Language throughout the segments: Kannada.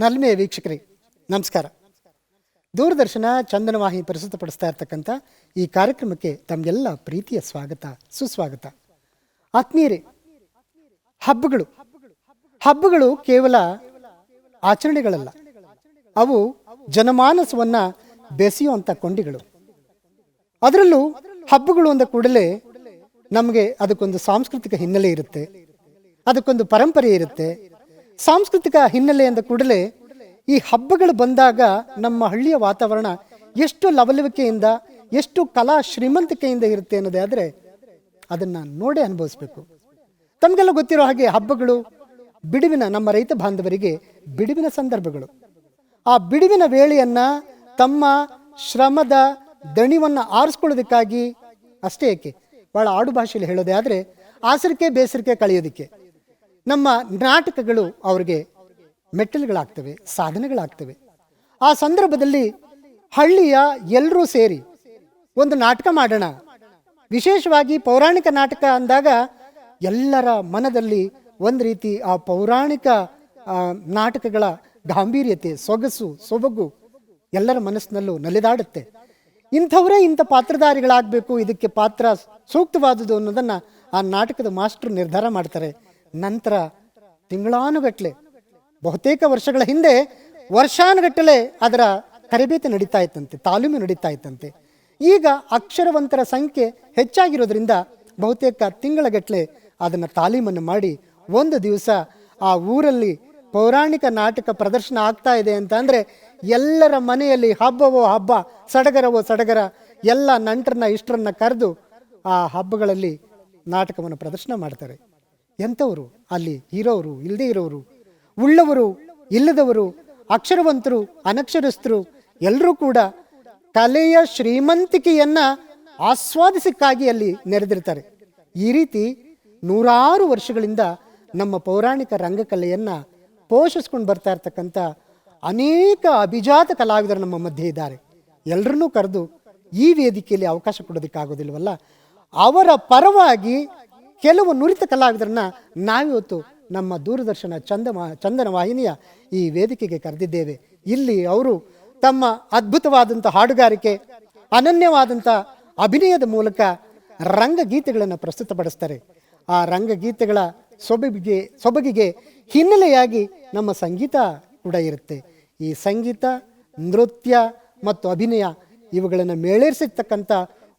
ನಲ್ಮೆಯ ವೀಕ್ಷಕರೇ ನಮಸ್ಕಾರ. ದೂರದರ್ಶನ ಚಂದನ ವಾಹಿನಿ ಪ್ರಸ್ತುತಪಡಿಸ್ತಾ ಇರ್ತಕ್ಕಂಥ ಈ ಕಾರ್ಯಕ್ರಮಕ್ಕೆ ತಮಗೆಲ್ಲ ಪ್ರೀತಿಯ ಸ್ವಾಗತ, ಸುಸ್ವಾಗತ. ಆತ್ಮೀಯರೇ, ಹಬ್ಬಗಳು ಕೇವಲ ಆಚರಣೆಗಳಲ್ಲ, ಅವು ಜನಮಾನಸವನ್ನ ಬೆಸೆಯುವಂಥ ಕೊಂಡಿಗಳು. ಅದರಲ್ಲೂ ಹಬ್ಬಗಳು ಅಂದ ಕೂಡಲೇ ನಮಗೆ ಅದಕ್ಕೊಂದು ಸಾಂಸ್ಕೃತಿಕ ಹಿನ್ನೆಲೆ ಇರುತ್ತೆ, ಅದಕ್ಕೊಂದು ಪರಂಪರೆ ಇರುತ್ತೆ. ಸಾಂಸ್ಕೃತಿಕ ಹಿನ್ನೆಲೆ ಅಂದ ಕೂಡಲೇ ಈ ಹಬ್ಬಗಳು ಬಂದಾಗ ನಮ್ಮ ಹಳ್ಳಿಯ ವಾತಾವರಣ ಎಷ್ಟು ಲವಲವಿಕೆಯಿಂದ, ಎಷ್ಟು ಕಲಾ ಶ್ರೀಮಂತಿಕೆಯಿಂದ ಇರುತ್ತೆ ಅನ್ನೋದೇ ಆದರೆ ಅದನ್ನು ನೋಡೇ ಅನುಭವಿಸ್ಬೇಕು. ತಮಗೆಲ್ಲ ಗೊತ್ತಿರೋ ಹಾಗೆ ಹಬ್ಬಗಳು ಬಿಡುವಿನ, ನಮ್ಮ ರೈತ ಬಾಂಧವರಿಗೆ ಬಿಡುವಿನ ಸಂದರ್ಭಗಳು. ಆ ಬಿಡುವಿನ ವೇಳೆಯನ್ನು ತಮ್ಮ ಶ್ರಮದ ದಣಿವನ್ನು ಆರಿಸ್ಕೊಳ್ಳೋದಕ್ಕಾಗಿ ಅಷ್ಟೇ ಏಕೆ, ಭಾಳ ಆಡು ಭಾಷೆಯಲ್ಲಿ ಹೇಳೋದೇ ಆದರೆ ಆಸರಿಕೆ ಬೇಸರಿಕೆ ಕಳೆಯೋದಕ್ಕೆ ನಮ್ಮ ನಾಟಕಗಳು ಅವರಿಗೆ ಮೆಟ್ಟಲುಗಳಾಗ್ತವೆ, ಸಾಧನೆಗಳಾಗ್ತವೆ. ಆ ಸಂದರ್ಭದಲ್ಲಿ ಹಳ್ಳಿಯ ಎಲ್ಲರೂ ಸೇರಿ ಒಂದು ನಾಟಕ ಮಾಡೋಣ. ವಿಶೇಷವಾಗಿ ಪೌರಾಣಿಕ ನಾಟಕ ಅಂದಾಗ ಎಲ್ಲರ ಮನದಲ್ಲಿ ಒಂದು ರೀತಿ ಆ ಪೌರಾಣಿಕ ನಾಟಕಗಳ ಗಾಂಭೀರ್ಯತೆ, ಸೊಬಗು ಎಲ್ಲರ ಮನಸ್ಸಿನಲ್ಲೂ ನಲಿದಾಡುತ್ತೆ. ಇಂಥವರೇ ಇಂಥ ಪಾತ್ರಧಾರಿಗಳಾಗಬೇಕು, ಇದಕ್ಕೆ ಪಾತ್ರ ಸೂಕ್ತವಾದುದು ಅನ್ನೋದನ್ನು ಆ ನಾಟಕದ ಮಾಸ್ಟರ್ ನಿರ್ಧಾರ ಮಾಡ್ತಾರೆ. ನಂತರ ತಿಂಗಳಾನುಗಟ್ಟಲೆ, ಬಹುತೇಕ ವರ್ಷಗಳ ಹಿಂದೆ ವರ್ಷಾನುಗಟ್ಟಲೆ ಅದರ ತರಬೇತಿ ನಡೀತಾ ಇತ್ತಂತೆ, ತಾಲೀಮು ನಡೀತಾ ಇತ್ತಂತೆ. ಈಗ ಅಕ್ಷರವಂತರ ಸಂಖ್ಯೆ ಹೆಚ್ಚಾಗಿರೋದ್ರಿಂದ ಬಹುತೇಕ ತಿಂಗಳಗಟ್ಟಲೆ ಅದನ್ನು ತಾಲೀಮನ್ನು ಮಾಡಿ ಒಂದು ದಿವಸ ಆ ಊರಲ್ಲಿ ಪೌರಾಣಿಕ ನಾಟಕ ಪ್ರದರ್ಶನ ಆಗ್ತಾ ಇದೆ ಅಂತ ಅಂದರೆ ಎಲ್ಲರ ಮನೆಯಲ್ಲಿ ಹಬ್ಬವೋ ಹಬ್ಬ, ಸಡಗರವೋ ಸಡಗರ, ಎಲ್ಲ ನಂಟರನ್ನ ಇಷ್ಟರನ್ನ ಕರೆದು ಆ ಹಬ್ಬಗಳಲ್ಲಿ ನಾಟಕವನ್ನು ಪ್ರದರ್ಶನ ಮಾಡ್ತಾರೆ. ಎಂಥವರು ಅಲ್ಲಿ ಇರೋರು, ಇಲ್ಲದೇ ಇರೋರು, ಉಳ್ಳವರು ಇಲ್ಲದವರು, ಅಕ್ಷರವಂತರು ಅನಕ್ಷರಸ್ಥರು ಎಲ್ಲರೂ ಕೂಡ ಕಲೆಯ ಶ್ರೀಮಂತಿಕೆಯನ್ನು ಆಸ್ವಾದಿಸಕ್ಕಾಗಿ ಅಲ್ಲಿ ನೆರೆದಿರ್ತಾರೆ. ಈ ರೀತಿ ನೂರಾರು ವರ್ಷಗಳಿಂದ ನಮ್ಮ ಪೌರಾಣಿಕ ರಂಗಕಲೆಯನ್ನು ಪೋಷಿಸ್ಕೊಂಡು ಬರ್ತಾ ಇರ್ತಕ್ಕಂಥ ಅನೇಕ ಅಭಿಜಾತ ಕಲಾವಿದರು ನಮ್ಮ ಮಧ್ಯೆ ಇದ್ದಾರೆ. ಎಲ್ಲರನ್ನೂ ಕರೆದು ಈ ವೇದಿಕೆಯಲ್ಲಿ ಅವಕಾಶ ಕೊಡೋದಕ್ಕಾಗೋದಿಲ್ವಲ್ಲ, ಅವರ ಪರವಾಗಿ ಕೆಲವು ನುರಿತ ಕಲಾವಿದರನ್ನ ನಾವಿವತ್ತು ನಮ್ಮ ದೂರದರ್ಶನ ಚಂದನ ವಾಹಿನಿಯ ಈ ವೇದಿಕೆಗೆ ಕರೆದಿದ್ದೇವೆ. ಇಲ್ಲಿ ಅವರು ತಮ್ಮ ಅದ್ಭುತವಾದಂಥ ಹಾಡುಗಾರಿಕೆ, ಅನನ್ಯವಾದಂಥ ಅಭಿನಯದ ಮೂಲಕ ರಂಗಗೀತೆಗಳನ್ನು ಪ್ರಸ್ತುತಪಡಿಸ್ತಾರೆ. ಆ ರಂಗಗೀತೆಗಳ ಸೊಬಗಿಗೆ ಹಿನ್ನೆಲೆಯಾಗಿ ನಮ್ಮ ಸಂಗೀತ ಕೂಡ ಇರುತ್ತೆ. ಈ ಸಂಗೀತ, ನೃತ್ಯ ಮತ್ತು ಅಭಿನಯ ಇವುಗಳನ್ನು ಮೇಳೇರಿಸಿರ್ತಕ್ಕಂಥ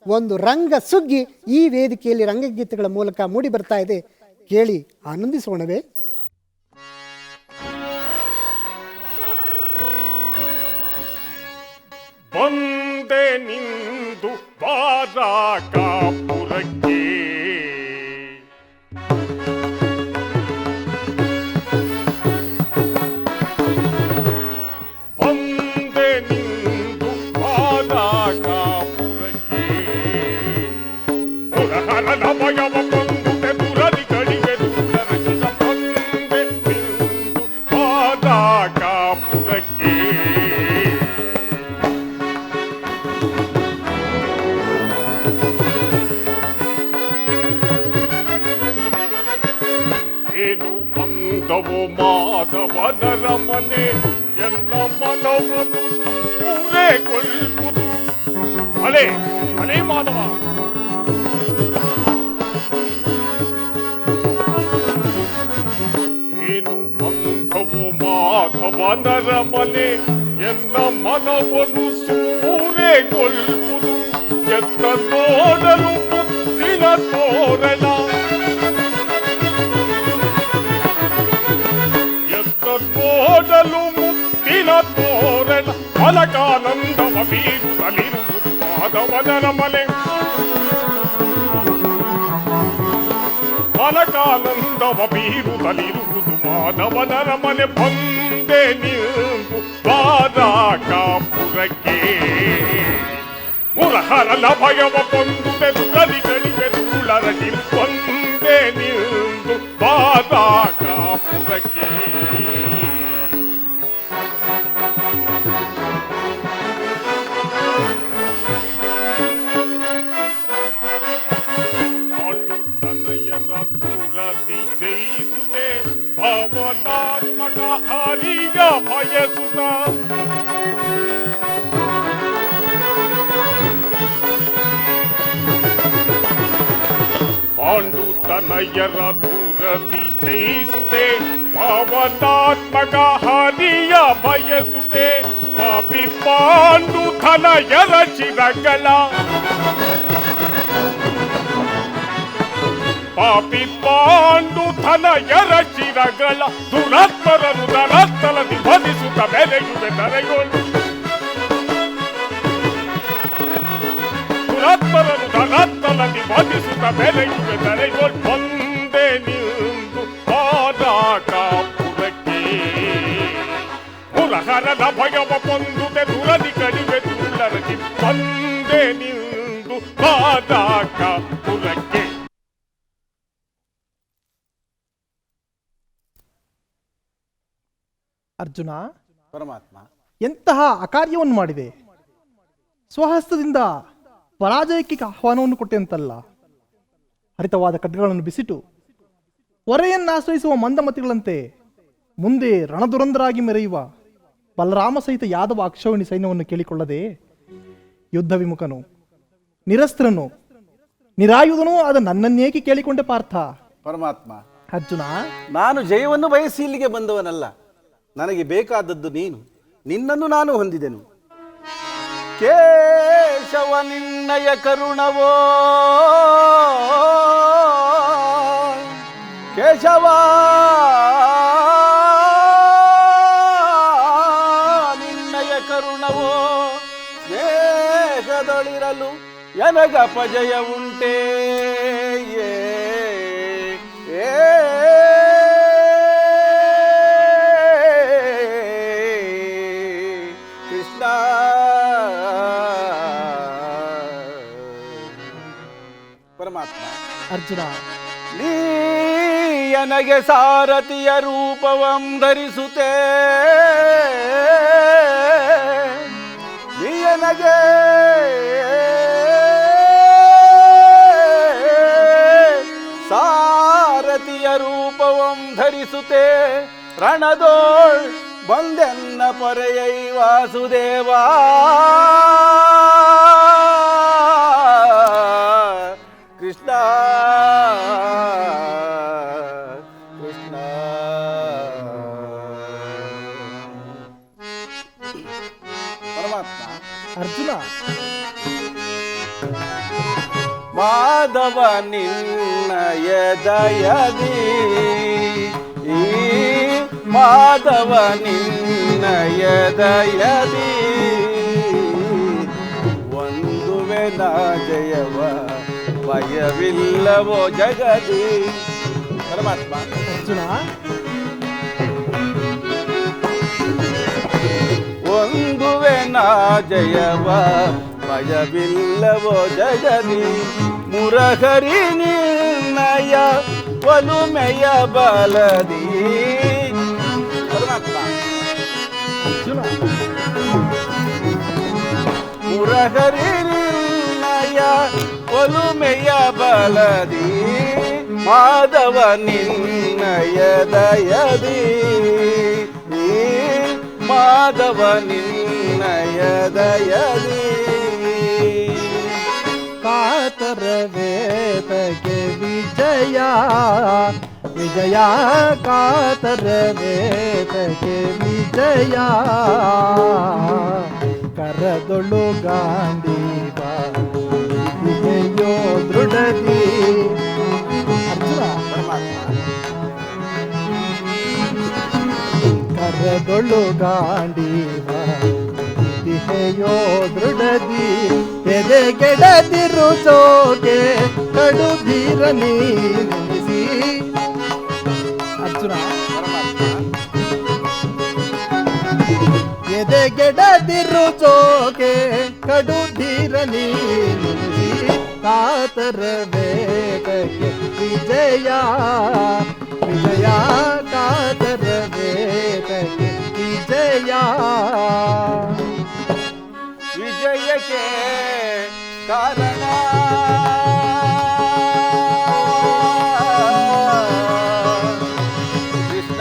ಒಂದು ರಂಗ ಸುಗ್ಗಿ ಈ ವೇದಿಕೆಯಲ್ಲಿ ರಂಗಗೀತೆಗಳ ಮೂಲಕ ಮೂಡಿ ಬರ್ತಾ ಇದೆ. ಕೇಳಿ ಆನಂದಿಸೋಣವೇ. ಬಂದೆ ನಿಂದು ಬಾರಾಕಾಪುರಕ್ಕೆ, ಬಂದೆ ನಿಂದು ಬಾರಾಕಾಪುರಕ್ಕೆ, ಪುರಹರನ ಭಯವ ಬಂದುತೆ ದುರದಿ ಕಡಿಗೆ ದುರರಚಿತ, ಬಂದೆ ನಿಂದು ಬಾರಾಕಾಪುರಕ್ಕೆ. ಏನು ಅಂದವೋ ಮಾಧವನರ ಮನೆ, ಎಲ್ಲ ಮನವನ್ನು ಊರೇ ಕೊಲ್ಪುದು. ಅಲೆ ಅಲೆ ಮಾಧವ, ಏನು ಅಂದವೋ ಮಾಧವನರ ಮನೆ, ಎಲ್ಲ ಮನವನ್ನು ಸೂರೇ ಕೊಲ್ಪುದು. ಎತ್ತ ನೋಡಲು ಮುತ್ತಿನ ತೋರಣ, ನೋಡಲು ಮುತ್ತಿನ ತೋರಣ, ಫಲಕಾನಂದವ ಬೀರುತ್ತಲಿರುವುದು ಮಾಧವನರ ಮನೆ, ಫಲಕಾನಂದವ ಬೀರುತ್ತಲಿರುವುದು ಮಾಧವನರ ಮನೆ. ಬಂದೆ ನಿಂದು ಬಾರಾಕಾಪುರಕ್ಕೆ, ಮುರಹರನ ಭಯವ ಬಂದುತೆ ದುರದಿಗಳಿಗೆ ಧೂಳರಟಿ, ಬಂದೆ ನಿಂದು ಬಾರಾಕಾಪುರಕ್ಕೆ. ಜಯಿಸುತ್ತೆ ಪಾವನಾತ್ಮಕ ಹರಿಯ ಬಯಸುತ್ತ ಪಾಂಡು ತನಯರ ದೂರದಿ ಜಯಿಸುತ್ತೆ ಪಾವನಾತ್ಮಕ ಹರಿಯ ಬಯಸುತ್ತೆ ಪಾಪಿ ಪಾಂಡು ತನಯರ ಚಿರಗಳ ಪಾಪಿ ಪಾಂಡು ತನಯರ ಚಿರಗಳ ದುರತ್ತರನು ದರತ್ತಲದಿ ಭಜಿಸುತ್ತ ಬೆಲೆಯುವೆ ದರೆಗಳು ದುರತ್ತರನು ದರತ್ತಲದಿ ಭಜಿಸುತ್ತ ಬೆಲೆಯುವೆ ದರೆಗಳು ಬಂದೆ ನಿಂದು ಪಾದಾಕಾಪುರಕ್ಕೆ ಮುರಹರದ ಭಯವ ಪೊಂದುತೆ ದುರದಿ ಕಡಿವೆ ದೂರದಿ ಬಂದೆ ನಿಂದು ಪಾದಾಕಾಪುರಕ್ಕೆ. ಅರ್ಜುನ, ಪರಮಾತ್ಮ, ಎಂತಹ ಅಕಾರ್ಯವನ್ನು ಮಾಡಿದೆ. ಸ್ವಹಸ್ತದಿಂದ ಪರಾಜಯಕ್ಕೆ ಆಹ್ವಾನವನ್ನು ಕೊಟ್ಟೆಂತಲ್ಲ. ಹರಿತವಾದ ಖಡ್ಗಗಳನ್ನು ಬಿಸಿಟು ಹೊರೆಯನ್ನಾಶ್ರಯಿಸುವ ಮಂದಮತಿಗಳಂತೆ ಮುಂದೆ ರಣದುರಂದರಾಗಿ ಮೆರೆಯುವ ಬಲರಾಮ ಸಹಿತ ಯಾದವ ಅಕ್ಷೋಹಿಣಿ ಸೈನ್ಯವನ್ನು ಕೇಳಿಕೊಳ್ಳದೆ ಯುದ್ಧ ವಿಮುಖನು, ನಿರಸ್ತ್ರನು, ನಿರಾಯುಧನೂ ಆದ ನನ್ನನ್ನೇಕೆ ಕೇಳಿಕೊಂಡೆ ಪಾರ್ಥ? ಪರಮಾತ್ಮ, ಅರ್ಜುನ, ನಾನು ಜಯವನ್ನು ಬಯಸಿ ಇಲ್ಲಿಗೆ ಬಂದವನಲ್ಲ. ನನಗೆ ಬೇಕಾದದ್ದು ನೀನು, ನಿನ್ನನ್ನು ನಾನು ಹೊಂದಿದೆನು. ಕೇಶವ ನಿನ್ನಯ ಕರುಣವೋ ಕೇಶವ ನಿನ್ನಯ ಕರುಣವೋ ಸ್ನೇಹದೊಳಿರಲು ಎನಗಪಜಯ ಉಂಟೇ ಕೃಷ್ಣ. ಪರಮಾತ್ಮ, ಅರ್ಜುನ, ನೀ ನನಗೆ ಸಾರಥಿಯ ರೂಪವಂ ಧರಿಸುತ್ತೆ, ನೀ ನನಗೆ ಸಾರಥಿಯ ರೂಪವಂ ಧರಿಸುತ್ತೆ, ರಣದೋಳ್ ಬಂದೆನ್ನ ಪೊರೆಯೈ ವಾಸುದೇವಾ. ಕೃಷ್ಣ ಕೃಷ್ಣ. ಪರಮಾತ್ಮ, ಅರ್ಜುನ, ಮಾಧವ ನಿನ್ನಯ ದಯದಿ, ಮಾಧವ ನಿನ್ನಯ ದಯದಿ ಒಂದುವೆ ನಾ ಜಯವ ಭಯವಿಲ್ಲವೋ ಜಗದಿ. ಪರಮಾತ್ಮ, ಅರ್ಜುನ, ಒಂದುವೆ ನಾ ಜಯವ ಭಯವಿಲ್ಲವೋ ಜಗದಿ, ಮುರಹರಿ ನಿನ್ನಯ ಒಲುಮೆಯ ಬಲದಿ. ಪರಮಾತ್ಮ, ಅರ್ಜುನ, ಮುರಹರಿ ನಿನ್ನಯ ಒಲುಮೆಯ ಬಲದಿ, ಮಾಧವ ನಿನ್ನಯ ದಯದಿ, ಮಾಧವ ನಿನ್ನಯ ದಯದಿ. ಕಾತರ ವೇದಕ್ಕೆ ವಿಜಯ, ವಿಜಯ ಕಾತರ ವೇದಕ್ಕೆ ವಿಜಯ, ಕರದೊಳು ಗಾಂಧೀವ ವಿಜಯೋ ದೃಢದಿ. ಅರ್ಜುನ, ಕರದೊಳು ಗಾಂಧೀವ ವಿಜಯೋ ದೃಢದಿ, ಎದೆಗೆಡದಿರು ಚೋಕೆ ಕಡುಧೀರ ನೀನಿಸಿ. ಅರ್ಜುನ, ಎದೆಗೆಡದಿರು ಚೋಕೆ ಕಡುಧೀರ ನೀನಿಸಿ, ಕಾತರ ವೇಗಕ್ಕೆ ವಿಜಯ, ವಿಜಯ ಕಾತರ ವೇಗಕ್ಕೆ ವಿಜಯ. ವಿಜಯಕ್ಕೆ ಕಾರಣ ಕೃಷ್ಣ.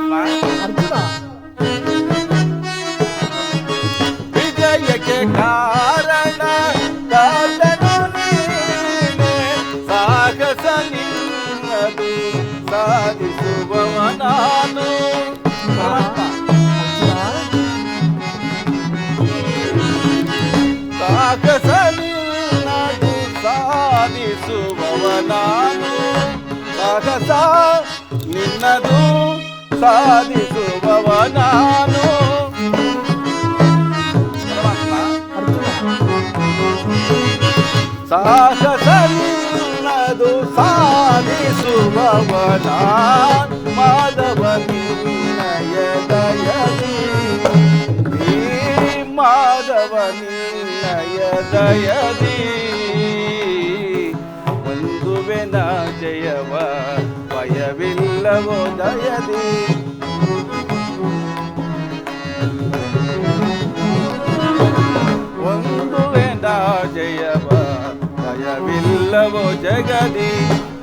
ಪರಮಾತ್ಮ ಅರ್ಜುನ ವಿಜಯಕ್ಕೆ ಕಾರಣ ಕಾಲನು ನೀನೆ, ಸಾಹಸ ನಿನ್ನದು ಸಾಧಿಸುವವ ನಾನು. ಸಾಹಸ ನಿನ್ನದು ಸಾಧಿಸುವವ ನಾನು, ಸಾಹಸ ನಿನ್ನದು ಸಾಧಿಸುವವ ನಾನು. ಸಾಹಸ ನಿನ್ನದು ಸಾಧಿಸುವವನ ಮಾಧವ ನಿನ್ನಯ ದಯದಿ, ಈ ಮಾಧವ ನಿನ್ನಯ ದಯದಿ ಒಂದುವೆನ ಜಯವ ಭಯವಿಲ್ಲವೋ ದಯದಿ. ಒಂದುವೆನ ಜಯವ ಭಯವಿಲ್ಲವೋ ಜಗದಿ,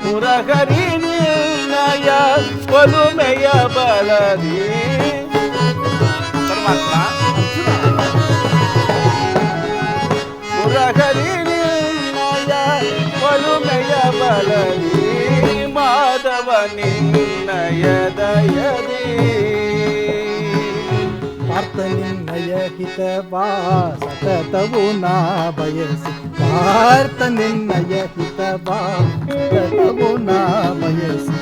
ಪುರಹರಿ ನಿನ್ನಯ ಒಲುಮೆಯ ಬಲದಿ. ಪರಮಾತ್ಮ ಪುರಹರಿ ನಿನ್ನಯ ಒಲುಮೆಯ ಬಲದಿ, ಮಾಧವ ನಿನ್ನಯ ದಯದಿ. ಪಾರ್ಥ ನಿನ್ನಯ ಹಿತವಾ ಸತತವು ನಾ ಬಯಸಿ, ಪಾರ್ಥ ನಿನ್ನಯ ಹಿತವಾ ಸತತವು ನಾ ಬಯಸಿ,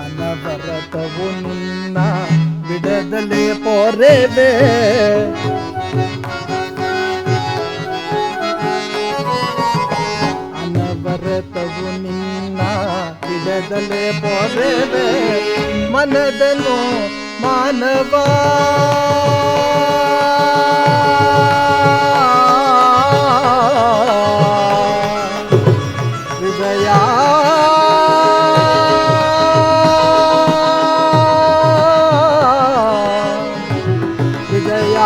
ಅನವರತವು ನಿನ್ನ ಬಿಡದಲೇ ಪೊರೆವೆ. ಅನವರತವು ನಿನ್ನ ಬಿಡದಲೇ ಪೊರೆವೆ, ಮನದನು ಮಾನವ ವಿಜಯ ವಿಜಯ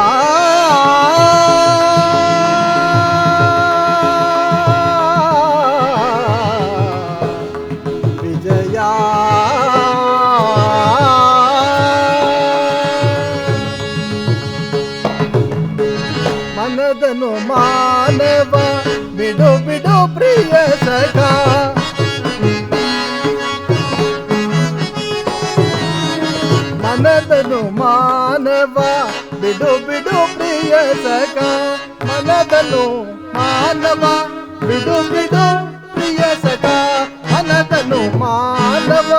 ವಿಜಯ ಮನದನು ಮಾನವ ಬಿಡು ಬಿಡು ಪ್ರಿಯ ಸಖ, ಮನದನು ಮಾನವ ಬಿಡು ಬಿಡು ಪ್ರಿಯ ಸಖ, ಮನದನು ಮಾನವ ಬಿಡು ಬಿಡು ಪ್ರಿಯ ಸಖ, ಮನದನು ಮಾನವ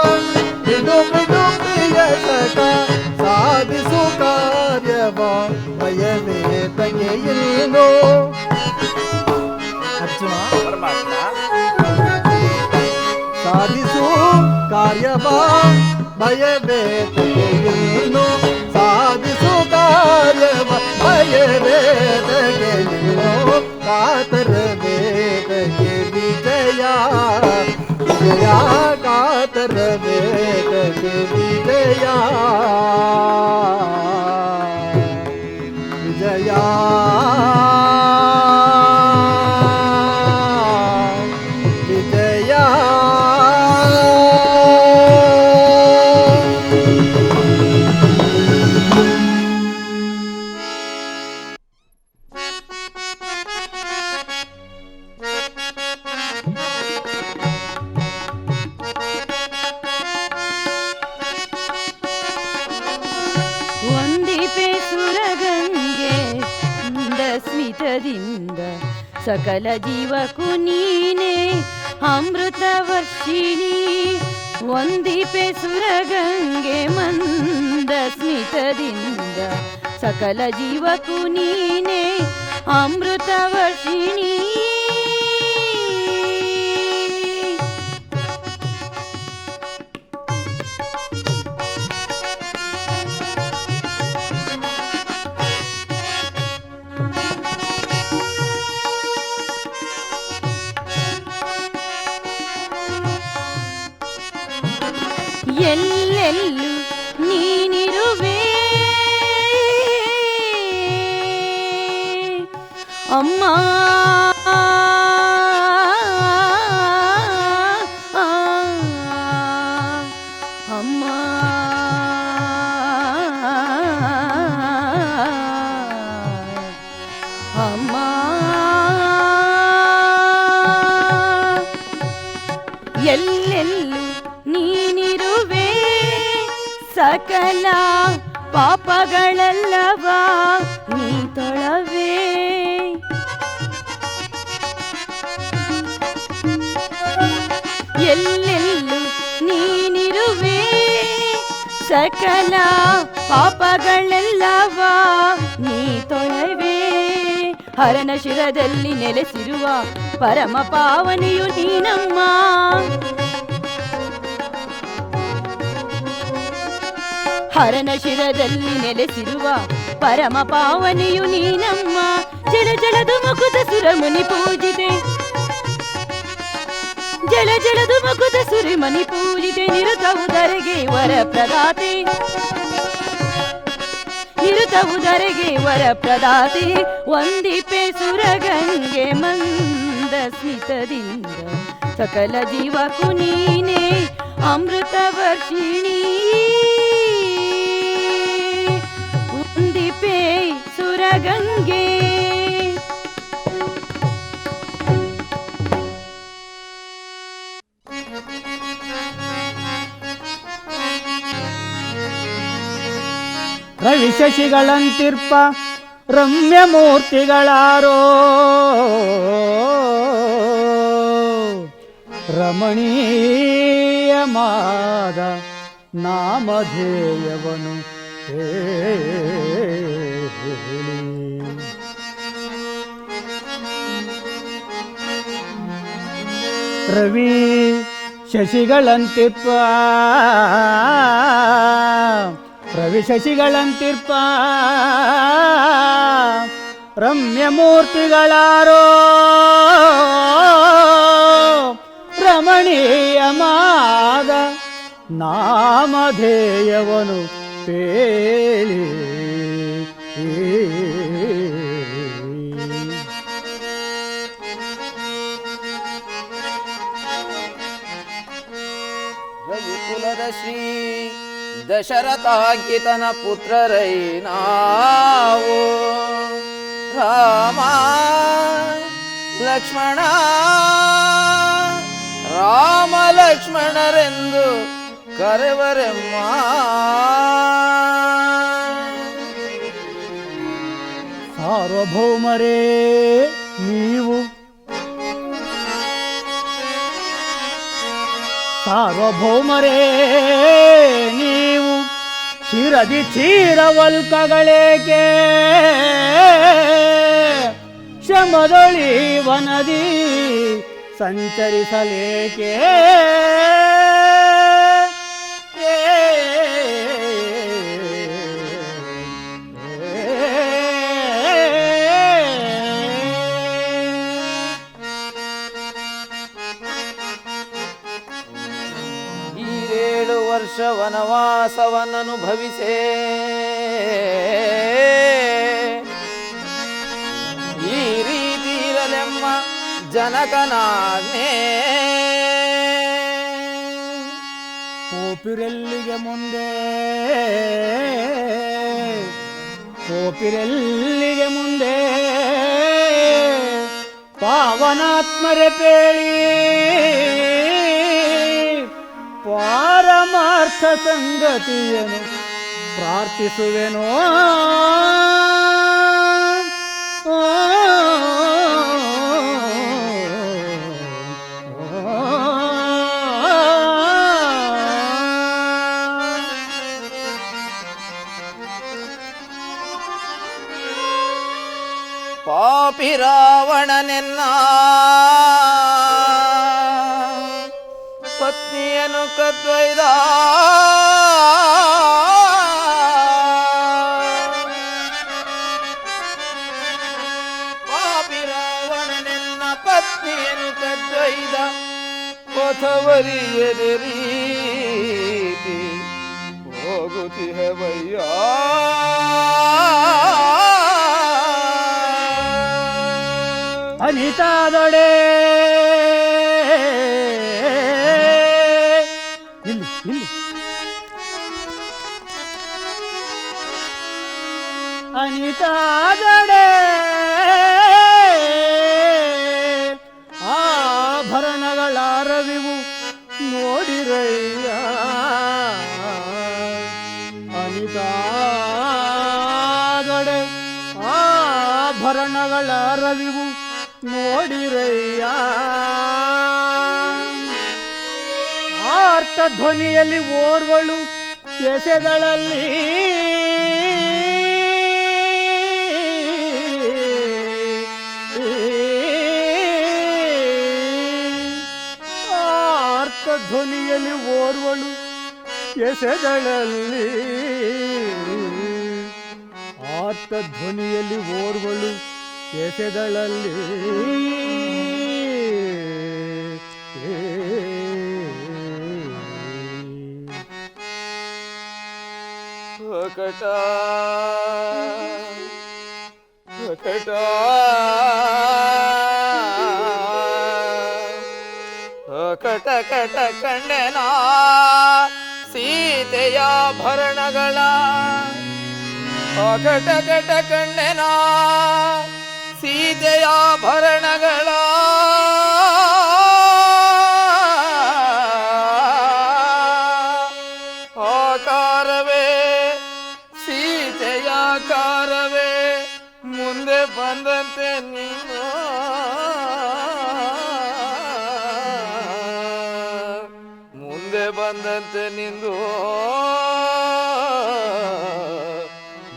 ಬಿಡು ಬಿಡು ಪ್ರಿಯ ಸಖ, ಸಾಧಿಸು ಕಾರ್ಯವ ಭಯವೇ ತಗೆಯಿಲ್ಲೋ. ಅರ್ಜುನ ಪರಮಾತ್ಮ ಸಾಧಿಸು ಕಾರ್ಯವ ಭಯವೇ ತಗೆಯಿಲ್ಲೋ, ಸಾಧಿಸು ಕಾರ್ಯವ ಭಯವೇ ತಗೆಯಿಲ್ಲೋ, ಕಾತರ ವೇದಕ್ಕೆ ವಿಜಯ ವಿಜಯ, ಕಾತರ ವೇದಕ್ಕೆ ವಿಜಯ ವಿಜಯ ವಿಜಯ. ವಂದಿಪೆ ಸುರಗಂಗೆ ಸ್ಮಿತದಿಂದ, ಸಕಲ ಜೀವಕ್ಕೂ ನೀನೆ ಅಮೃತ ವರ್ಷಿಣಿ. ವಂದಿಪೆ ಸುರಗಂಗೆ ಮಂದ ಸ್ಮಿತದಿಂದ, ಸಕಲ ಜೀವಕ್ಕೂ ನೀನೆ ಅಮೃತ ವರ್ಷಿಣಿ. ಎಲ್ಲೆಲ್ಲೂ ನೀನಿರುವೆ ಅಮ್ಮ, ಅಮ್ಮ ಎಲ್ಲೆಲ್ಲೂ ನೀನಿರುವೆ ಸಕಲ ಪಾಪಗಳೆಲ್ಲವ ನೀ ತೊಳವೆ ಎಲ್ಲೆಲ್ಲೂ ನೀನಿರುವೆ ಸಕಲ ಪಾಪಗಳೆಲ್ಲವ ನೀ ತೊಳವೆ ಹರನ ಶಿರದಲ್ಲಿ ನೆಲೆಸಿರುವ ಪರಮ ಪಾವನಿಯು ನೀನಮ್ಮ ಹರನ ಶಿರದಲ್ಲಿ ನೆಲೆಸಿರುವ ಪರಮ ಪಾವನಿಯು ನೀನಮ್ಮ ಜಲ ಜಲದು ಮುಕುತ ಸುರಮುನಿ ಪೂಜಿತೆ ಜಲ ಜಲದು ಮುಕುತ ಸುರಿಮನಿ ಪೂಜಿತೆ ನಿರುತವುದರೆಗೆ ವರ ಪ್ರದಾತೆ ನಿರುತವುದರೆಗೆ ವರ ಪ್ರದಾತೆ ವಂದಿಪೆ ಸುರಗಂಗೆ ಮಂದ ಸ್ಮಿತದಿಂದ ಸಕಲ ಜೀವಕ್ಕೂ ನೀನೇ ಅಮೃತ ವರ್ಷಿಣಿ ವಂದಿಪೆ ಸುರಗಂಗೆ ರವಿಶಶಿಗಳಂತಿರ್ಪ ರಮ್ಯ ಮೂರ್ತಿಗಳಾರೋ ರಮಣೀಯಮಾದ ನಾಮಧೇಯವನು ಹೇಳಿ ರವಿ ಶಶಿಗಳಂತಿರ್ಪ ರವಿ ಶಶಿಗಳಂತಿರ್ಪ ರಮ್ಯ ಮೂರ್ತಿಗಳಾರೋ ರಮಣೀಯಮಾದ ನಾಮಧೇಯವನು ಪೇಳಿ ರವಿಕುಲದ ಶ್ರೀ ದಶರಥಾಂಕಿತನ ಪುತ್ರರೈ ನಾವು ರಾಮ ಲಕ್ಷ್ಮಣ ರಾಮ ಲಕ್ಷ್ಮಣರೆಂದು ಕರೆವರೆಮ್ಮ ಸಾರ್ವಭೌಮರೇ ನೀವು ಸಾರ್ವಭೌಮರೇ ನೀವು ಶಿರದಿ ಚೀರವಲ್ಕಗಳೇಕೆ ಶಮದೊಳಿ ವನದಿ ಸಂಚರಿಸಲೇಕೆ ವನವಾಸವನ್ನನುಭವಿಸೇ ಈ ರೀತಿ ಇರಲೆಮ್ಮ ಜನಕನಾಜ್ಞೆ ಕೋಪಿರೆಲ್ಲಿಗೆ ಮುಂದೆ ಕೋಪಿರೆಲ್ಲಿಗೆ ಮುಂದೆ ಪಾವನಾತ್ಮರೆ ಪೇಳಿ ಪಾರಮಾರ್ಥ ಸಂಗತಿಯನ್ನು ಪ್ರಾರ್ಥಿಸುವೆನೋ ಪಾಪಿ ರಾವಣನೆನ್ನ ಪತ್ನಿಯನ್ನು ಕದ್ವೈದ ಪಾಪಿ ರಾವಣನೆನ್ನ ಪತ್ನಿಯನ್ನು ಕದ್ವೈದ ಪಥವರಿಯದೆ ರೀತಿ ಹೋಗುತ್ತಿಹವಯ್ಯ ಅನಿತಾದೊಡೆ ಇಲ್ಲಿ ಇಲ್ಲಿ ಅನಿತಾದೊಡೆ ಆಭರಣಗಳ ರವಿವು ಆಭರಣಗಳ ರವಿವು ನೋಡಿರಯ್ಯ. ಆರ್ತ ಧ್ವನಿಯಲ್ಲಿ ಓರ್ವಳು ಎಸೆಗಳಲ್ಲಿ ಆರ್ತ ಧ್ವನಿಯಲ್ಲಿ ಓರ್ವಳು ಎಸೆಗಳಲ್ಲಿ ಆರ್ತ ಧ್ವನಿಯಲ್ಲಿ ಓರ್ವಳು ಎಸೆಗಳಲ್ಲಿ ಕಟ ಕಟ ಕಟ ಕಟ ಕಂಡೆನ ಸೀತೆಯ ಭರಣಗಳ ಕಟ ಕಟ ಕಂಡೆನ ಸೀತೆಯ ಭರಣಗಳ ಆಕಾರವೇ ಸೀತೆಯ ಆಕಾರವೇ ಮುಂದೆ ಬಂದಂತೆ ನೀನು ಮುಂದೆ ಬಂದಂತೆ ನಿಂದು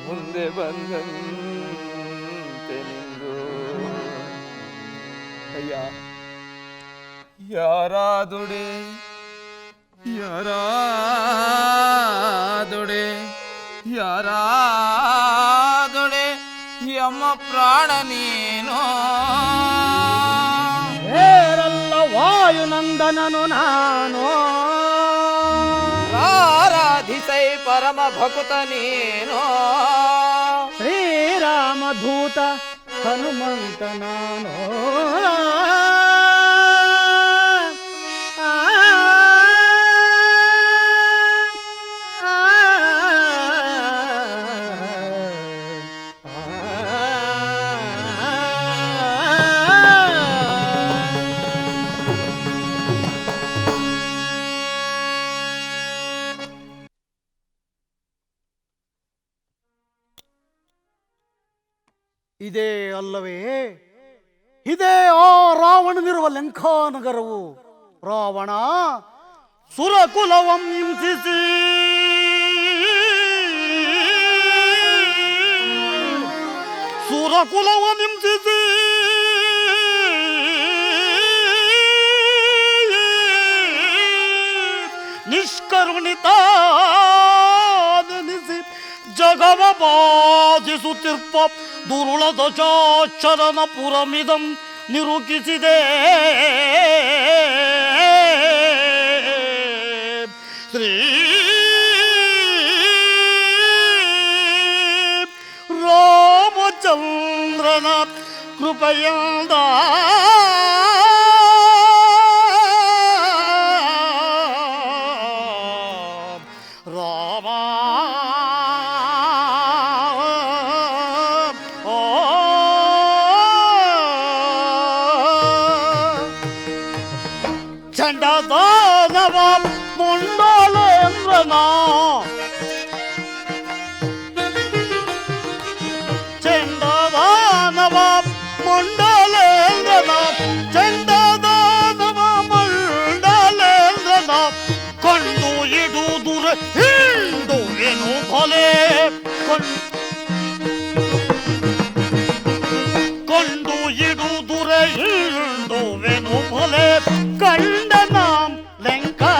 ಮುಂದೆ ಬಂದಂತೆ ನಿಂದು ಅಯ್ಯ ಯಾರಾದುಡೆ ಯಾರಾದುಡೆ ಯಾರಾದುಡೆ ಯಮ್ಮ ಪ್ರಾಣ ನೀನು ಹೇರಲ್ಲ ವಾಯುನಂದನನು ನಾನು ಆರಾಧಿಸೈ ಪರಮ ಭಕುತ ನೀನು ಶ್ರೀರಾಮಧೂತ ಹನುಮಂತ ನಾನು ಇದೇ ಅಲ್ಲವೇ ಇದೇ ಆ ರಾವಣನಿರುವ ಲಂಕಾನಗರವು. ರಾವಣ ಸುರಕುಲವಂ ಹಿಂಸಿಸಿ ಸುರಕುಲವಂ ಹಿಂಸಿಸಿ ನಿಷ್ಕರುಣಿತಾದೆನಿಸಿ ಜಗವ ಬಾಧಿಸುತ್ತಿರ್ಪ ದುರುಳ ದಶಾಚರಣ ಪುರಮಿದಂ ನಿರೂಪಿಸಿದೆ. ಶ್ರೀ ರಾಮಚಂದ್ರನ ಕೃಪೆಯಿಂದ ರಾಮ ಚಂಡದಾನವ ಮುಂಡಲೇಂದ್ರನ ಚಂಡದಾನವ ಮುಂಡಲೇಂದ್ರನ ಚಂಡದಾನವ ಮುಂಡಲೇಂದ್ರನ ಕೊಂಡು ಇಡುವುದುರ ಹಿಂಡುವೆನು ಭಲೆ ಕೊಂಡು ಇಡುವುದುರ ಹಿಂಡುವೆನು ಭಲೆ ಕಂಡನಾಂ ಲಂಕಾ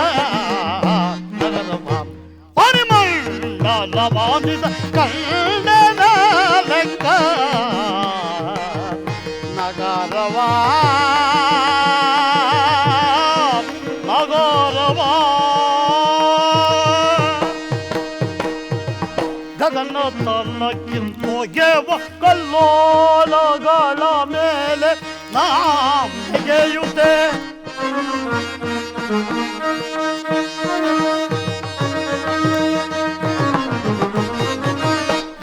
ನಗರವಾಂ ಪರಿಮಂಡಲವಾದಿತ ಕಂಡನ ಲಂಕಾ ನಗರವಾ ನಗರವಾ ಗಗನ ತನ್ನಕ್ಕಿಂತೋಗೆವ ಕಲ್ಲೋಲಗಳ ಮೇಲೆ ನಾಗೆಯುತ್ತೆ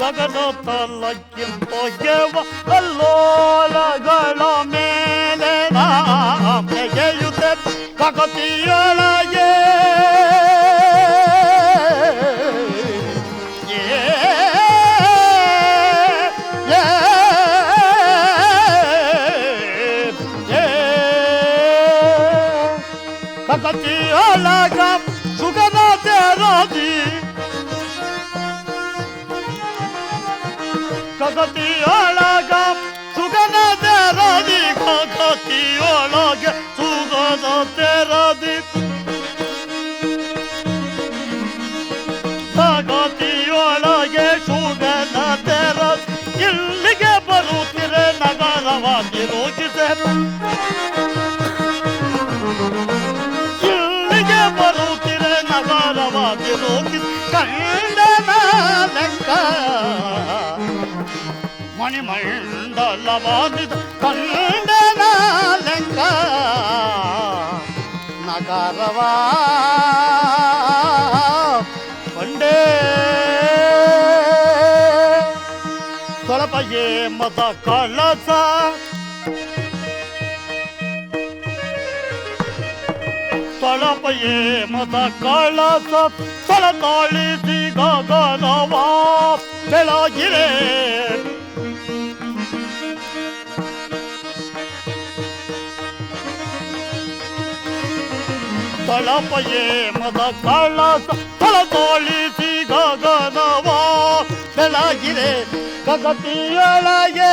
ಗಗನ ತನ್ನಕ್ಕಿಂತೋಗೆವ ಕಲ್ಲೋಲಗಳ ಮೇಲೆ ನಾಗೆಯುತ್ತೆ ಕಗತಿಯೊಳಗೆ ಜಗತಿಯೊಳಗ ಸುಗನ ತೆರದಿ ಜಗತಿಯೊಳಗ ಸುಗನ ತೆರದಿ ಜಗತಿಯೊಳಗೆ ಸುಗನ ತೆರದಿ ಜಗತಿಯೊಳಗೆ ಸುಗನ ತೆರದಿ ಇಲ್ಲಿಗೆ ಬರುತ್ತಿರೆ ನಗರವಾಗಿ ರೋಗಿಸೆ ಇಲ್ಲಿಗೆ ಬರುತ್ತಿರೆ ನಗರವಾಗಿ ರೋಗಿಸ ಕಂಡನ ಲೆಕ್ಕ ಮಣಿಮಂಡಲವಾದಿದ ಕಂಡನ ಲೆಕ್ಕ ನಗರವಾ ಕಂಡೇ ತೊಳಪಯೇ ಮದ ಕಳಸ ತೊಳಪಯೇ ಮದ ಕಳಸ ತೊಳತಾಳಿಸಿ ಗಗನವ ಬೆಳಗಿರೆ ತೊಳಪಯೇ ಮದ ಕಳಸ ತೊಳತಾಳಿಸಿ ಗಗನವ ಬೆಳಗಿರೆ ಜಗತಿಯೊಳಗೆ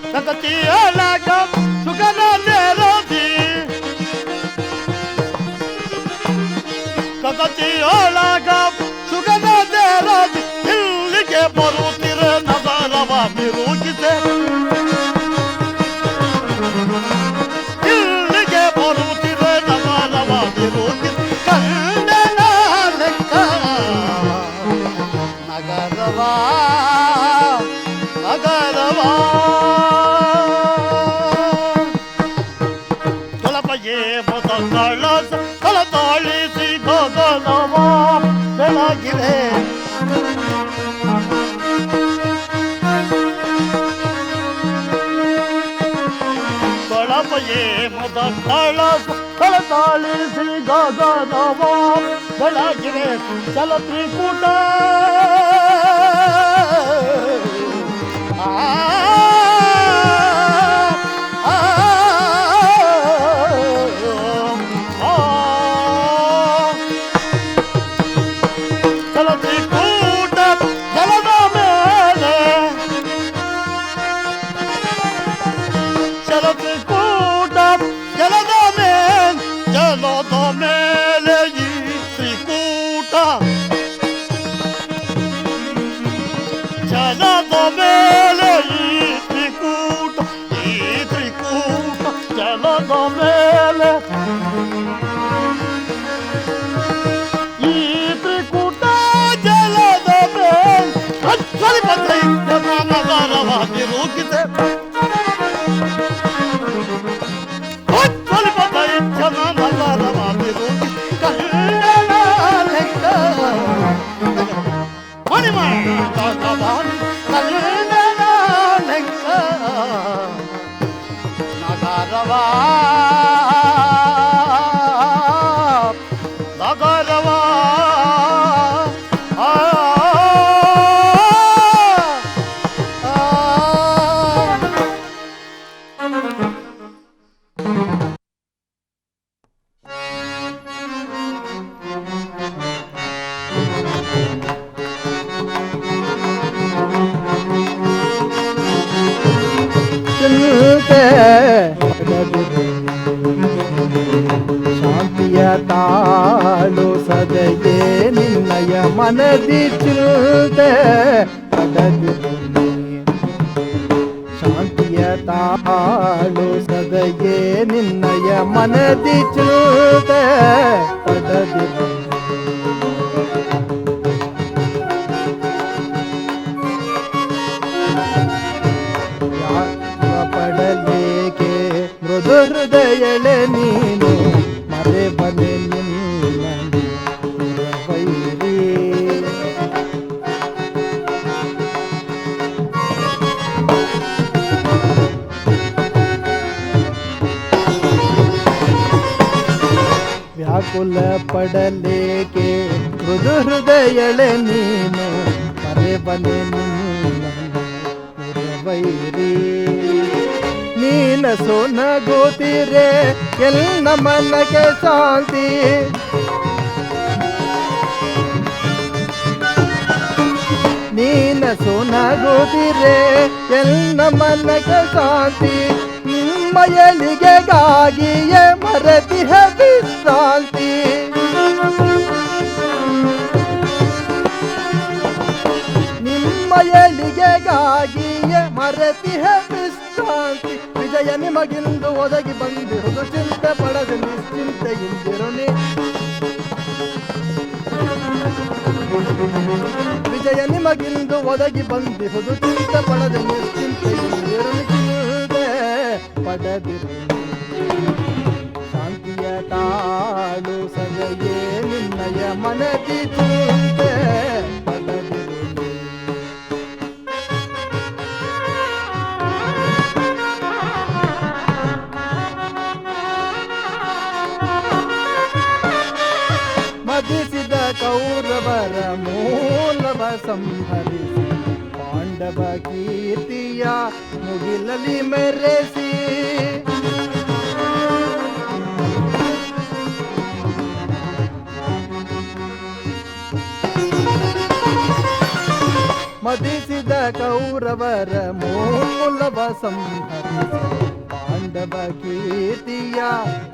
ಜಗತಿಯೊಳಗ ಸುಗನ ನೆರದಿ ಜಗತಿಯೊಳಗ ಸುಗನ ನೆರದಿ ಇಲ್ಲಿಗೆ ಬರುತ್ತಿರೆ ನಗರವ ನಿರೂಗಿಸೆ ಇಲ್ಲಿಗೆ ಬರುತ್ತಿರೆ ನಗರವ ನಿರೂಗಿಸೆ ಕಂಡನ ಲೆಕ್ಕ ನಗರವ ನಗರವ ತೊಳಪಯೇ ಮೊದ ಕಳಸ ಕಳತಾಳಿಸಿ ಗಗನವ ಬೆಳಗಿರೆ ತೊಳಪಯೇ ಮೊದ ಕಳಸ ಕಳತಾಳಿಸಿ ಗಗನವ ಬೆಳಗಿರೆ ಚಲ ತ್ರಿಕೂಟ ತ್ರಿಕೂಟ ಜಲದ ಮೇಲೆ ತ್ರಿಕೂಟ ಜಲದ ಮೇಲೆ ಜಲದ ಮೇಲೆ ಈ ತ್ರಿಕೂಟ ಜಲದ ಮೇಲೆ ಈ ತ್ರಿಕೂಟ ಜಲದ ಮೇಲೆ ಈ ತ್ರಿಕೂಟ ಜಲದ ಮೇಲೆ ಅಚ್ಚರಿ ಪತ್ರ ನಗರವಾಗಿ ರೂಪಿಸೆ ಅಚ್ಚರಿ ಪತ್ರ ನಗರವಾಗಿ ರೂಪಿಸೆ ಕಂಡನ ಲೆಕ್ಕ ಮಣಿಮಂಡಲವಾದಿ ಕಂಡನ ಲೆಕ್ಕ ನಗರವಾ ನಗರವಾ ಶಾಂತಿಯ ತಾಳು ಸದೆಯೇ ನಿನ್ನಯ ಮನದಿ ಚಿಂತೆ ಶಾಂತಿಯ ತಾಳು ಸದೆಯೇ ನಿನ್ನಯ ಮನದಿ ಚಿಂತೆ ಪಡೆದಿರು ಪಡಲೇಕೆ ಮೃದು ಹೃದಯಳೆ ನೀನು ಮರೆ ಬಲೆ ನಿನ್ನ ಬೈರಿ ಪಡಲೇಕೆ ಮೃದು ಹೃದಯಳೆ ನೀನು ಮರೆಬನೆ ವೈರಿ ನೀನ ಸೊನಗೋತಿರೆ ಎಲ್ಲ ಮನಗೆ ಶಾಂತಿ ನೀನ ಸೊನಗೋತಿರೆ ಎಲ್ಲ ಮನಗೆ ಶಾಂತಿ ನಿಮ್ಮಯಲಿಗೆಗಾಗಿಯೇ ಮರತಿಹ ವಿಶ್ರಾಂತಿ ನಿಮ್ಮಯಲಿಗೆಗಾಗಿಯೇ ಮರತಿಹ ವಿಶ್ರಾಂತಿ ವಿಜಯ ನಿಮಗಿಂದು ಒದಗಿ ಬಂದಿರುವುದು ಚಿಂತೆ ಪಡದೆ ನಿಶ್ಚಿಂತೆಯಿಂದಿರುನಿ ವಿಜಯ ನಿಮಗಿಂದು ಒದಗಿ ಬಂದಿರುವುದು ಚಿಂತೆ ಪಡದೆ ನಿಶ್ಚಿಂತೆಯಿಂದಿರುನಿ ಪಡದಿರು ಶಾಂತಿಯ ತಾಳು ಸದಯೇ ನಿನ್ನಯ ಮನದಿ ಚಿಂತೆ ಪಡದಿರು ಮದಿಸಿದ ಕೌರವರ ಮೂಲವ ಸಂಹರಿಸಿ ಪಾಂಡವ ಕೀರ್ತಿಯ ಮುಗಿಲಲಿ ಮೆರೆಸಿ ಮದಿಸಿದ ಕೌರವರ ಮೂಲವ ಸಂಹರಿಸಿ ಪಾಂಡವ ಕೀರ್ತಿಯ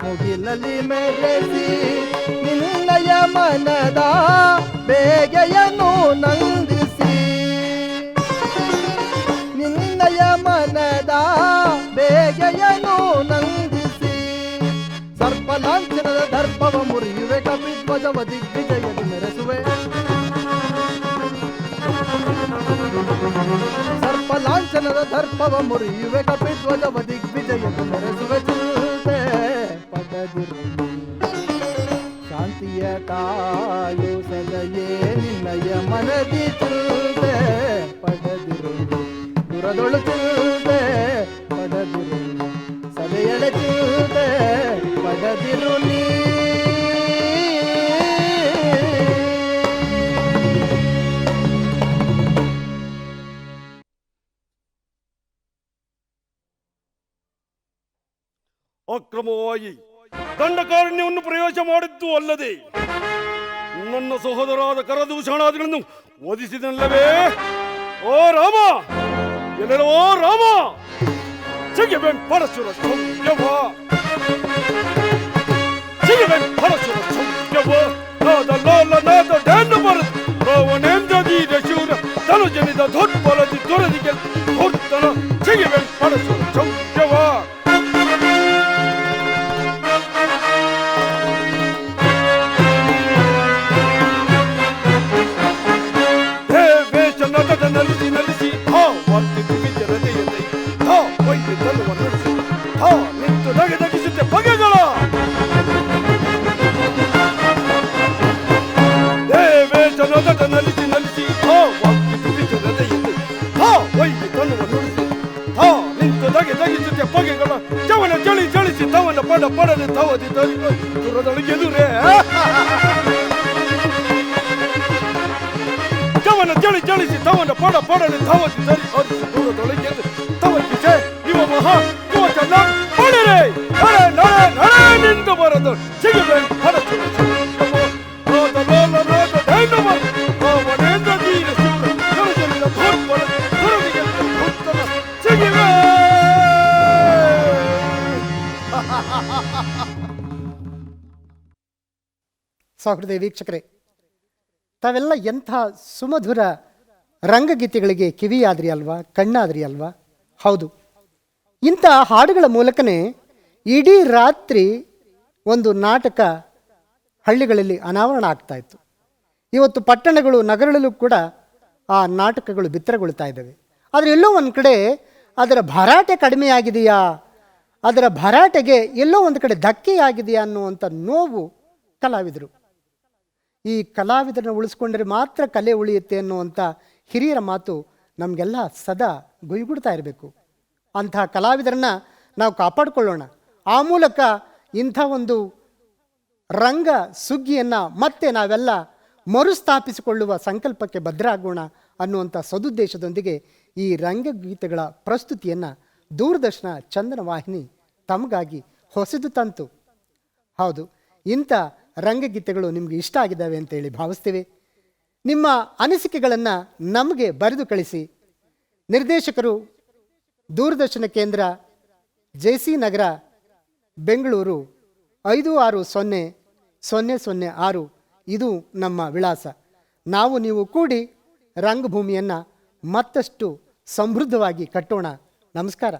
ಮುಗಿಲಲಿ ಮೆರೆಸಿ ನಿನ್ನಯ ಮನದ ಬೇಗೆಯನ್ನು ನಂದಿಸಿ ನಿನ್ನಯ ಮನದ ಬೇಗೆಯನ್ನು ನಂದಿಸಿ ಸರ್ಪಲಾಂಛನದ ದರ್ಪವ ಮುರಿಯುವೆ ಕಪಿಧ್ವಜವ ದಿಗ್ವಿಜಯದಿ ಮೆರೆಸುವೆ ಸರ್ಪಲಾಂಛನದ ದರ್ಪವ ಮುರಿಯುವೆ ಕಪಿಧ್ವಜವ ದಿಗ್ವಿಜಯದಿ ಮೆರೆಸುವೆ ಚಿಂತೆ ಪಡದಿರು ಶಾಂತಿಯ ತಾಳು ಸದಯೇ ನಿನ್ನಯ ಮನದಿ ಚಿಂತೆ ಪಡದಿರು ದುರದೊಳು ಚಿಂತೆ ಪಡದಿರು ಸದೆಯಳೆ ಚಿಂತೆ ಪಡದಿರು ನೀ ಅಕ್ರಮವಾಗಿ ದಂಡಕಾರಣ್ಯವನ್ನು ಪ್ರವೇಶ ಮಾಡಿದ್ದು ಅಲ್ಲದೆ ನನ್ನ ಸಹೋದರಾದ ಕರದೂಷಣಾದಿಗಳನ್ನು ವಧಿಸಿದನಲ್ಲವೇ? ಓ ರಾಮ, ಎಲ್ಲೆಲ್ಲೋ ರಾಮ, ಸಿಗಬೇಂ ಪರಶುರ ಸೌಖ್ಯವ, ಸಿಗಬೇಂ ಪರಶುರ ಸೌಖ್ಯವ, ನಾದ ಲಾಲ ನಾದ ಡ್ಯಾನ ಬರದು ರಾವಣೇಂದ್ರ ದೀರ ಶೂರ ಧನುಜನಿದ ಧೋತ್ಬಲದಿ ದೊರದಿಗೆ ಧೋರ್ತನ ಸಿಗಬೇಂ ಪರಶುರ ಸೌಖ್ಯವ. ನಲಿಸಿ ಹಾ ವಾರ್ತಿದ್ದು ವಿಜರದೆಯದೆ ಹಾ ವೈದ್ಯ ತನ್ನುವ ನಡೆಸಿ ಹಾ ನಿಂತು ದಗಿಸುತ್ತೆ ಬಗೆಗಳ ದೇವೇಶ ನೊದಟ ನಲಿಸಿ ಹಾ ವಾರ್ತಿದ್ದು ವಿಜರದೆಯದೆ ಹಾ ವೈದ್ಯ ತನ್ನುವ ನಡೆಸಿ ಹಾ ನಿಂತು ದಗಿಸುತ್ತೆ ಬಗೆಗಳ ಚವನ ಚಳಿಸಿ ತವನ ಪಡದೆ ತವದಿ ದುರದೊಳಗೆದುರೇ ಚವನ ಚಳಿಸಿ ತವನ ಪಡದೆ ತವದಿ ತರಿ ಹರಿಸಿ ದೂರದೊಳಗೆ ತವಕಿಸೆ ಇವ ಮಹಾ ಇವ ಚಂದ ಪಡರೆ ನಡೆ ನಿಂತು ಬರದು ಸಿಗಬೇಕ ಹರಚುರ ರಾವಣೇಂದ್ರ ಧೀರ ಶೂರ ಧನುಜನಿದ ಧೋತ್ಬಲ ಧುರದಿಗೆ ಧೋತ್ತನ ಸಿಗಿವೆ. ಸಹೃದಯ ವೀಕ್ಷಕರೇ, ತಾವೆಲ್ಲ ಎಂಥ ಸುಮಧುರ ರಂಗಗೀತೆಗಳಿಗೆ ಕಿವಿಯಾದ್ರಿ ಅಲ್ವಾ, ಕಣ್ಣಾದ್ರಿ ಅಲ್ವಾ? ಹೌದು, ಇಂಥ ಹಾಡುಗಳ ಮೂಲಕನೇ ಇಡೀ ರಾತ್ರಿ ಒಂದು ನಾಟಕ ಹಳ್ಳಿಗಳಲ್ಲಿ ಅನಾವರಣ ಆಗ್ತಾ ಇತ್ತು. ಇವತ್ತು ಪಟ್ಟಣಗಳು ನಗರಗಳಲ್ಲೂ ಕೂಡ ಆ ನಾಟಕಗಳು ಬಿತ್ತರಗೊಳ್ತಾ ಇದ್ದಾವೆ. ಆದರೆ ಎಲ್ಲೋ ಒಂದು ಕಡೆ ಅದರ ಭರಾಟೆ ಕಡಿಮೆಯಾಗಿದೆಯಾ, ಅದರ ಭರಾಟೆಗೆ ಎಲ್ಲೋ ಒಂದು ಕಡೆ ಧಕ್ಕೆಯಾಗಿದೆಯಾ ಅನ್ನುವಂಥ ನೋವು ಕಲಾವಿದರು. ಈ ಕಲಾವಿದರನ್ನು ಉಳಿಸ್ಕೊಂಡ್ರೆ ಮಾತ್ರ ಕಲೆ ಉಳಿಯುತ್ತೆ ಅನ್ನುವಂಥ ಹಿರಿಯರ ಮಾತು ನಮಗೆಲ್ಲ ಸದಾ ಗುಯ್ಗುಡ್ತಾ ಇರಬೇಕು. ಅಂಥ ಕಲಾವಿದರನ್ನು ನಾವು ಕಾಪಾಡಿಕೊಳ್ಳೋಣ. ಆ ಮೂಲಕ ಇಂಥ ಒಂದು ರಂಗ ಸುಗ್ಗಿಯನ್ನು ಮತ್ತೆ ನಾವೆಲ್ಲ ಮರುಸ್ಥಾಪಿಸಿಕೊಳ್ಳುವ ಸಂಕಲ್ಪಕ್ಕೆ ಬದ್ಧರಾಗೋಣ ಅನ್ನುವಂಥ ಸದುದ್ದೇಶದೊಂದಿಗೆ ಈ ರಂಗಗೀತೆಗಳ ಪ್ರಸ್ತುತಿಯನ್ನು ದೂರದರ್ಶನ ಚಂದನ ವಾಹಿನಿ ತಮಗಾಗಿ ಹೊಸದು ತಂತು. ಹೌದು, ಇಂಥ ರಂಗಗೀತೆಗಳು ನಿಮಗೆ ಇಷ್ಟ ಆಗಿದ್ದಾವೆ ಅಂತೇಳಿ ಭಾವಿಸ್ತೀವಿ. ನಿಮ್ಮ ಅನಿಸಿಕೆಗಳನ್ನು ನಮಗೆ ಬರೆದು ಕಳಿಸಿ. ನಿರ್ದೇಶಕರು ದೂರದರ್ಶನ ಕೇಂದ್ರ, JC ನಗರ, ಬೆಂಗಳೂರು 560006. ಇದು ನಮ್ಮ ವಿಳಾಸ. ನಾವು ನೀವು ಕೂಡಿ ರಂಗಭೂಮಿಯನ್ನು ಮತ್ತಷ್ಟು ಸಮೃದ್ಧವಾಗಿ ಕಟ್ಟೋಣ. ನಮಸ್ಕಾರ.